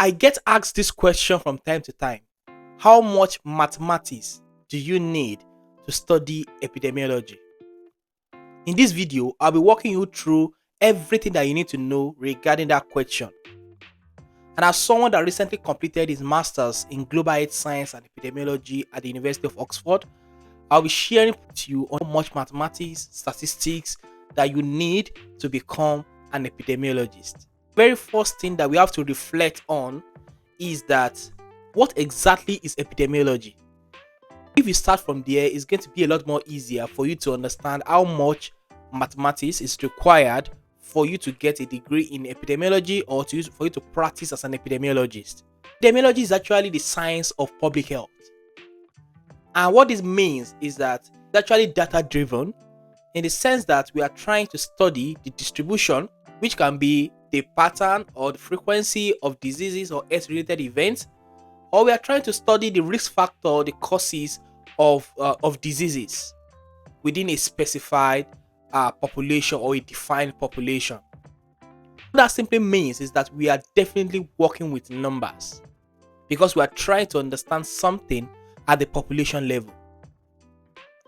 I get asked this question from time to time. How much mathematics do you need to study epidemiology? In this video, I'll be walking you through everything that you need to know regarding that question. And as someone that recently completed his master's in global health science and epidemiology at the University of Oxford, I'll be sharing with you on how much mathematics, statistics that you need to become an epidemiologist. Very first thing that we have to reflect on is that what exactly is epidemiology? If you start from there, it's going to be a lot more easier for you to understand how much mathematics is required for you to get a degree in epidemiology or for you to practice as an epidemiologist. Epidemiology is actually the science of public health. And what this means is that it's actually data driven in the sense that we are trying to study the distribution, which can be the pattern or the frequency of diseases or health-related events, or we are trying to study the risk factor or the causes of diseases within a specified population or a defined population. What that simply means is that we are definitely working with numbers because we are trying to understand something at the population level.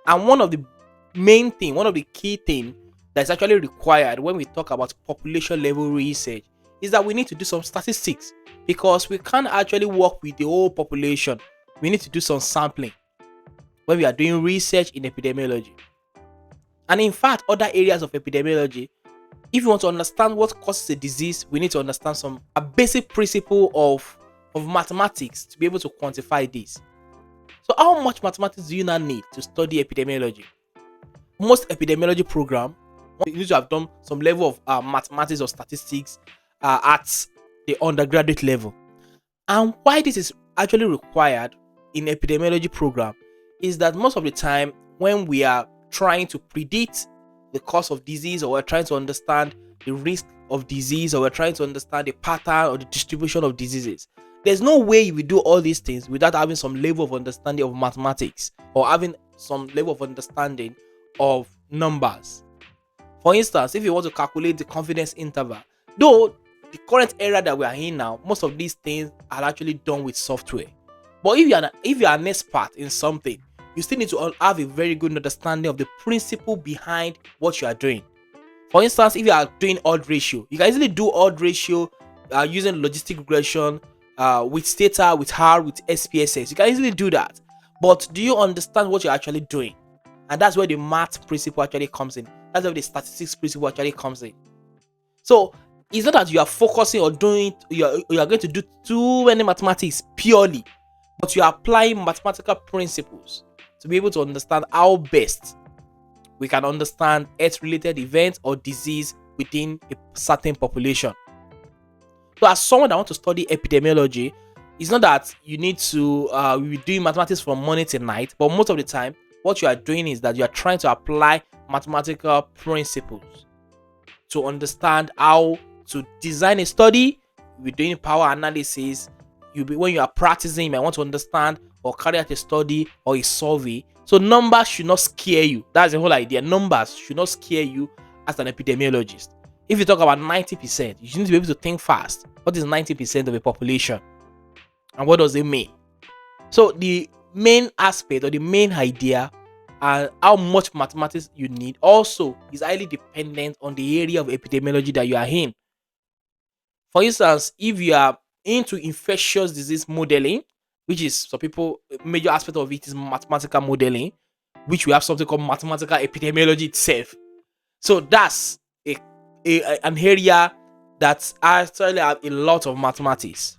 And one of the key things that's actually required when we talk about population level research is that we need to do some statistics because we can't actually work with the whole population. We need to do some sampling when we are doing research in epidemiology. And in fact, other areas of epidemiology, if you want to understand what causes a disease, we need to understand some basic principle of mathematics to be able to quantify this. So how much mathematics do you now need to study epidemiology? Most epidemiology program, you need to have done some level of mathematics or statistics at the undergraduate level. And why this is actually required in epidemiology program is that most of the time when we are trying to predict the cause of disease, or we're trying to understand the risk of disease, or we're trying to understand the pattern or the distribution of diseases, there's no way you will do all these things without having some level of understanding of mathematics or having some level of understanding of numbers. For instance, if you want to calculate the confidence interval, though the current era that we are in now, most of these things are actually done with software. But if you are an expert in something, you still need to have a very good understanding of the principle behind what you are doing. For instance, if you are doing odd ratio, you can easily do odd ratio using logistic regression with Stata, with R, with SPSS. You can easily do that. But do you understand what you're actually doing? And that's where the math principle actually comes in. That's where the statistics principle actually comes in. So it's not that you are focusing on doing, you are going to do too many mathematics purely, but you are applying mathematical principles to be able to understand how best we can understand health-related events or disease within a certain population. So as someone that wants to study epidemiology, it's not that you need to be doing mathematics from morning to night, but most of the time, what you are doing is that you are trying to apply mathematical principles to understand how to design a study. You'll be doing power analysis. When you are practicing, you might want to understand or carry out a study or a survey. So numbers should not scare you. That's the whole idea. Numbers should not scare you as an epidemiologist. If you talk about 90%, you need to be able to think fast. What is 90% of a population? And what does it mean? So the main aspect or the main idea and how much mathematics you need also is highly dependent on the area of epidemiology that you are in. For instance, if you are into infectious disease modeling, which is some people, major aspect of it is mathematical modeling, which we have something called mathematical epidemiology itself. So that's an area that actually have a lot of mathematics.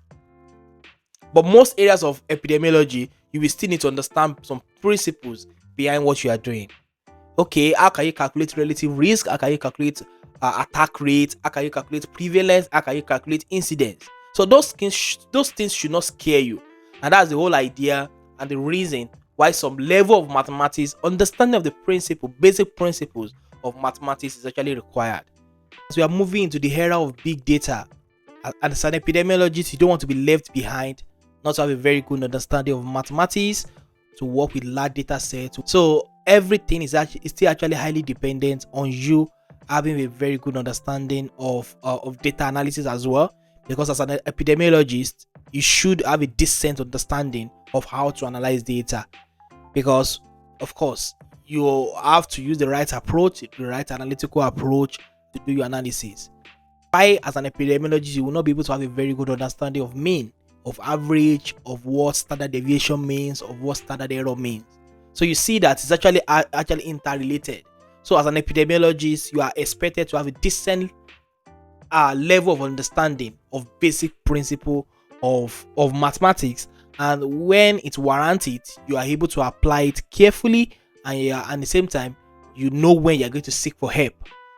But most areas of epidemiology, you will still need to understand some principles behind what you are doing. Okay, how can you calculate relative risk? How can you calculate attack rate? How can you calculate prevalence? How can you calculate incidence? So those things should not scare you. And that's the whole idea and the reason why some level of mathematics, understanding of the basic principles of mathematics is actually required. As we are moving into the era of big data, as an epidemiologist, you don't want to be left behind, not to have a very good understanding of mathematics, to work with large data sets. So everything is still actually highly dependent on you having a very good understanding of data analysis as well. Because as an epidemiologist, you should have a decent understanding of how to analyze data, because of course you have to use the right approach, the right analytical approach to do your analysis. Why, as an epidemiologist, you will not be able to have a very good understanding of mean, of average, of what standard deviation means, of what standard error means. So you see that it's actually interrelated. So as an epidemiologist, you are expected to have a decent level of understanding of basic principle of mathematics, and when it warrants it, you are able to apply it carefully, and at the same time, you know when you're going to seek for help.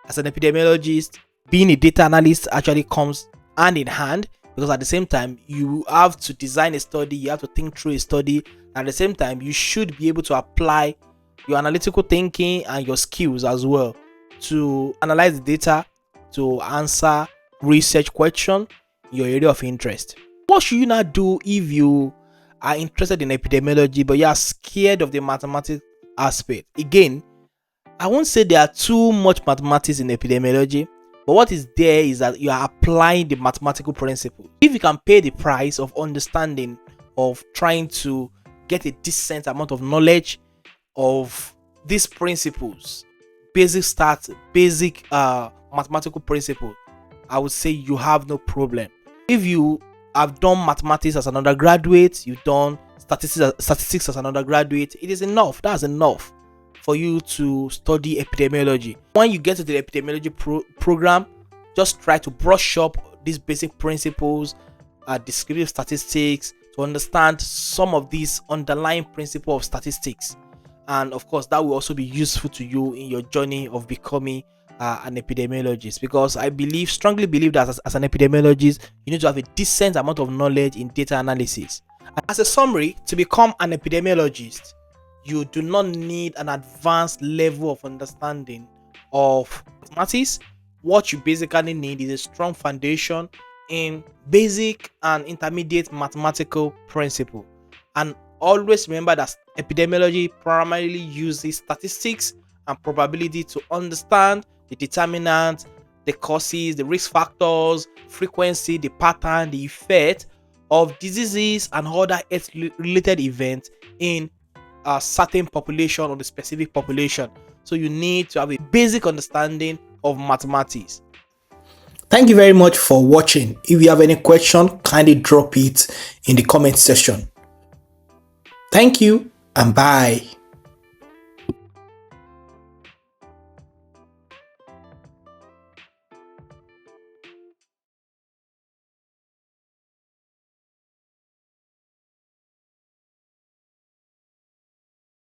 As an epidemiologist, being a data analyst actually comes hand in hand, because at the same time you have to design a study, you have to think through a study. At the same time, you should be able to apply your analytical thinking and your skills as well to analyze the data, to answer research question in your area of interest. What should you not do if you are interested in epidemiology but you are scared of the mathematics aspect? Again, I won't say there are too much mathematics in epidemiology, but what is there is that you are applying the mathematical principle. If you can pay the price of understanding, of trying to get a decent amount of knowledge of these principles, basic mathematical principle, I would say you have no problem. If you have done mathematics as an undergraduate, you've done statistics as an undergraduate, it is enough. That's enough for you to study epidemiology. When you get to the epidemiology program, just try to brush up these basic principles, descriptive statistics, to understand some of these underlying principles of statistics. And of course, that will also be useful to you in your journey of becoming an epidemiologist, because I strongly believe that as an epidemiologist, you need to have a decent amount of knowledge in data analysis. As a summary, to become an epidemiologist, you do not need an advanced level of understanding of mathematics. What you basically need is a strong foundation in basic and intermediate mathematical principle. And always remember that epidemiology primarily uses statistics and probability to understand the determinants, the causes, the risk factors, frequency, the pattern, the effect of diseases and other health-related events in a certain population or the specific population. So you need to have a basic understanding of mathematics. Thank you very much for watching. If you have any question, kindly drop it in the comment section. Thank you and bye.